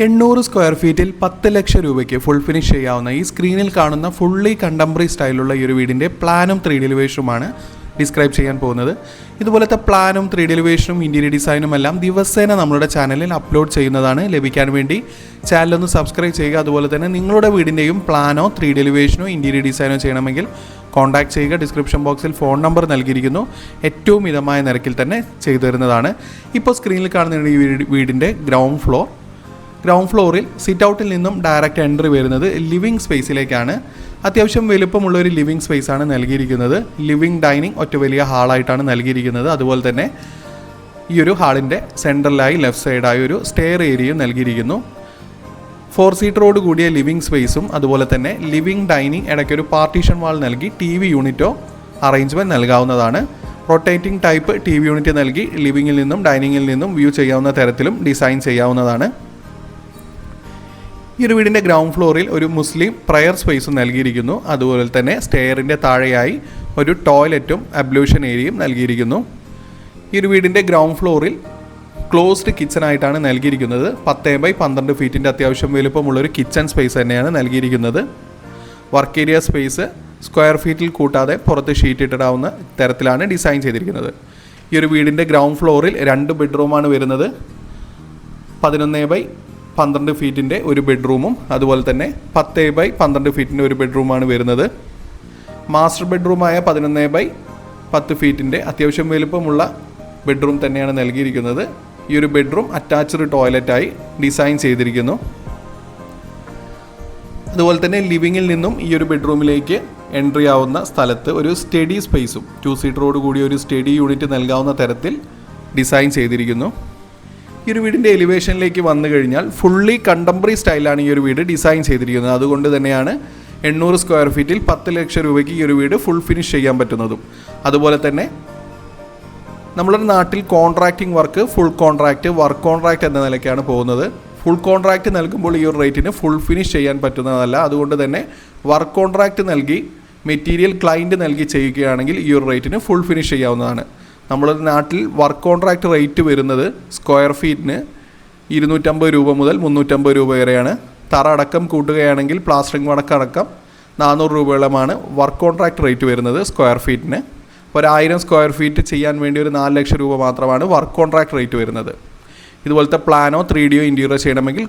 800 square ഫീറ്റിൽ 10 ലക്ഷം രൂപയ്ക്ക് full finish ചെയ്യാവുന്ന ഈ സ്ക്രീനിൽ കാണുന്ന ഫുള്ളി കണ്ടംപററി സ്റ്റൈലുള്ള ഈ ഒരു വീടിൻ്റെ പ്ലാനും 3D എലിവേഷനുമാണ് ഡിസ്ക്രൈബ് ചെയ്യാൻ പോകുന്നത്. ഇതുപോലത്തെ പ്ലാനും 3D എലിവേഷനും ഇൻറ്റീരിയർ ഡിസൈനും എല്ലാം ദിവസേന നമ്മളുടെ ചാനലിൽ അപ്ലോഡ് ചെയ്യുന്നതാണ്. ലഭിക്കാൻ വേണ്ടി ചാനലൊന്ന് സബ്സ്ക്രൈബ് ചെയ്യുക. അതുപോലെ തന്നെ നിങ്ങളുടെ വീടിൻ്റെയും പ്ലാനോ 3D എലിവേഷനോ ഇൻറ്റീരിയർ ഡിസൈനോ ചെയ്യണമെങ്കിൽ കോൺടാക്ട് ചെയ്യുക. ഡിസ്ക്രിപ്ഷൻ ബോക്സിൽ ഫോൺ നമ്പർ നൽകിയിരിക്കുന്നു. ഏറ്റവും മിതമായ നിരക്കിൽ തന്നെ ചെയ്തു തരുന്നതാണ്. ഇപ്പോൾ സ്ക്രീനിൽ കാണുന്ന ഈ വീടിൻ്റെ ഗ്രൗണ്ട് ഫ്ലോറിൽ സിറ്റ് ഔട്ടിൽ നിന്നും ഡയറക്റ്റ് എൻട്രി വരുന്നത് ലിവിംഗ് സ്പേസിലേക്കാണ്. അത്യാവശ്യം വലുപ്പമുള്ള ഒരു ലിവിംഗ് സ്പേസാണ് നൽകിയിരിക്കുന്നത്. ലിവിംഗ് ഡൈനിങ് ഒറ്റ വലിയ ഹാളായിട്ടാണ് നൽകിയിരിക്കുന്നത്. അതുപോലെ തന്നെ ഈ ഒരു ഹാളിൻ്റെ സെൻട്രലായി ലെഫ്റ്റ് സൈഡായി ഒരു സ്റ്റെയർ ഏരിയയും നൽകിയിരിക്കുന്നു. 4 സീറ്ററോട് കൂടിയ ലിവിംഗ് സ്പേസും അതുപോലെ തന്നെ ലിവിംഗ് ഡൈനിങ് ഇടയ്ക്കൊരു പാർട്ടീഷൻ വാൾ നൽകി TV യൂണിറ്റോ അറേഞ്ച്മെൻറ്റ് നൽകാവുന്നതാണ്. റൊട്ടേറ്റിംഗ് ടൈപ്പ് TV യൂണിറ്റ് നൽകി ലിവിങ്ങിൽ നിന്നും ഡൈനിങ്ങിൽ നിന്നും വ്യൂ ചെയ്യാവുന്ന തരത്തിലും ഡിസൈൻ ചെയ്യാവുന്നതാണ്. ഈ ഒരു വീടിൻ്റെ ഗ്രൗണ്ട് ഫ്ലോറിൽ ഒരു മുസ്ലിം പ്രയർ സ്പേസും നൽകിയിരിക്കുന്നു. അതുപോലെ തന്നെ സ്റ്റെയറിൻ്റെ താഴെയായി ഒരു ടോയ്ലറ്റും അബ്ലൂഷൻ ഏരിയയും നൽകിയിരിക്കുന്നു. ഈ ഒരു വീടിൻ്റെ ഗ്രൗണ്ട് ഫ്ലോറിൽ ക്ലോസ്ഡ് കിച്ചണായിട്ടാണ് നൽകിയിരിക്കുന്നത്. 10x12 ഫീറ്റിൻ്റെ അത്യാവശ്യം വലുപ്പമുള്ളൊരു കിച്ചൺ സ്പേസ് തന്നെയാണ് നൽകിയിരിക്കുന്നത്. വർക്ക് ഏരിയ സ്പേസ് സ്ക്വയർ ഫീറ്റിൽ കൂട്ടാതെ പുറത്ത് ഷീറ്റ് ഇട്ടിടാവുന്ന തരത്തിലാണ് ഡിസൈൻ ചെയ്തിരിക്കുന്നത്. ഈ ഒരു വീടിൻ്റെ ഗ്രൗണ്ട് ഫ്ലോറിൽ 2 ബെഡ്റൂമാണ് വരുന്നത്. 11x12 ഫീറ്റിൻ്റെ ഒരു ബെഡ്റൂമും അതുപോലെ തന്നെ 10x12 ഫീറ്റിൻ്റെ ഒരു ബെഡ്റൂമാണ് വരുന്നത്. മാസ്റ്റർ ബെഡ്റൂമായ 11x10 ഫീറ്റിൻ്റെ അത്യാവശ്യം വലുപ്പമുള്ള ബെഡ്റൂം തന്നെയാണ് നൽകിയിരിക്കുന്നത്. ഈ ഒരു ബെഡ്റൂം അറ്റാച്ച്ഡ് ടോയ്ലറ്റായി ഡിസൈൻ ചെയ്തിരിക്കുന്നു. അതുപോലെ തന്നെ ലിവിങ്ങിൽ നിന്നും ഈ ഒരു ബെഡ്റൂമിലേക്ക് എൻട്രി ആവുന്ന സ്ഥലത്ത് ഒരു സ്റ്റഡി സ്പേസും 2 സീറ്ററോട് കൂടി ഒരു സ്റ്റഡി യൂണിറ്റ് നൽകാവുന്ന തരത്തിൽ ഡിസൈൻ ചെയ്തിരിക്കുന്നു. ഈ ഒരു വീടിൻ്റെ എലിവേഷനിലേക്ക് വന്നു കഴിഞ്ഞാൽ ഫുള്ളി കണ്ടംപററി സ്റ്റൈലാണ് ഈ ഒരു വീട് ഡിസൈൻ ചെയ്തിരിക്കുന്നത്. അതുകൊണ്ട് തന്നെയാണ് 800 സ്ക്വയർ ഫീറ്റിൽ 10 ലക്ഷം രൂപയ്ക്ക് ഈ ഒരു വീട് ഫുൾ ഫിനിഷ് ചെയ്യാൻ പറ്റുന്നതും. അതുപോലെ തന്നെ നമ്മുടെ നാട്ടിൽ contracting work, full contract, work contract എന്ന നിലയ്ക്കാണ് പോകുന്നത്. ഫുൾ കോൺട്രാക്റ്റ് നൽകുമ്പോൾ ഈ ഒരു റേറ്റിന് ഫുൾ ഫിനിഷ് ചെയ്യാൻ പറ്റുന്നതല്ല. അതുകൊണ്ട് തന്നെ വർക്ക് കോൺട്രാക്റ്റ് നൽകി മെറ്റീരിയൽ ക്ലയൻറ്റ് നൽകി ചെയ്യുകയാണെങ്കിൽ ഈ ഒരു റേറ്റിന് ഫുൾ ഫിനിഷ് ചെയ്യാവുന്നതാണ്. നമ്മുടെ നാട്ടിൽ വർക്ക് കോൺട്രാക്റ്റ് റേറ്റ് വരുന്നത് സ്ക്വയർ ഫീറ്റിന് 250 രൂപ മുതൽ 350 രൂപ വരെയാണ്. തറ അടക്കം കൂട്ടുകയാണെങ്കിൽ പ്ലാസ്റ്ററിംഗ് അടക്കം 400 രൂപയോളമാണ് വർക്ക് കോൺട്രാക്റ്റ് റേറ്റ് വരുന്നത് സ്ക്വയർ ഫീറ്റിന്. 1000 സ്ക്വയർ ഫീറ്റ് ചെയ്യാൻ വേണ്ടി ഒരു 4 ലക്ഷം രൂപ മാത്രമാണ് വർക്ക് കോൺട്രാക്റ്റ് റേറ്റ് വരുന്നത്. ഇതുപോലത്തെ പ്ലാനോ 3Dയോ ഇൻറ്റീരിയർ ചെയ്യണമെങ്കിൽ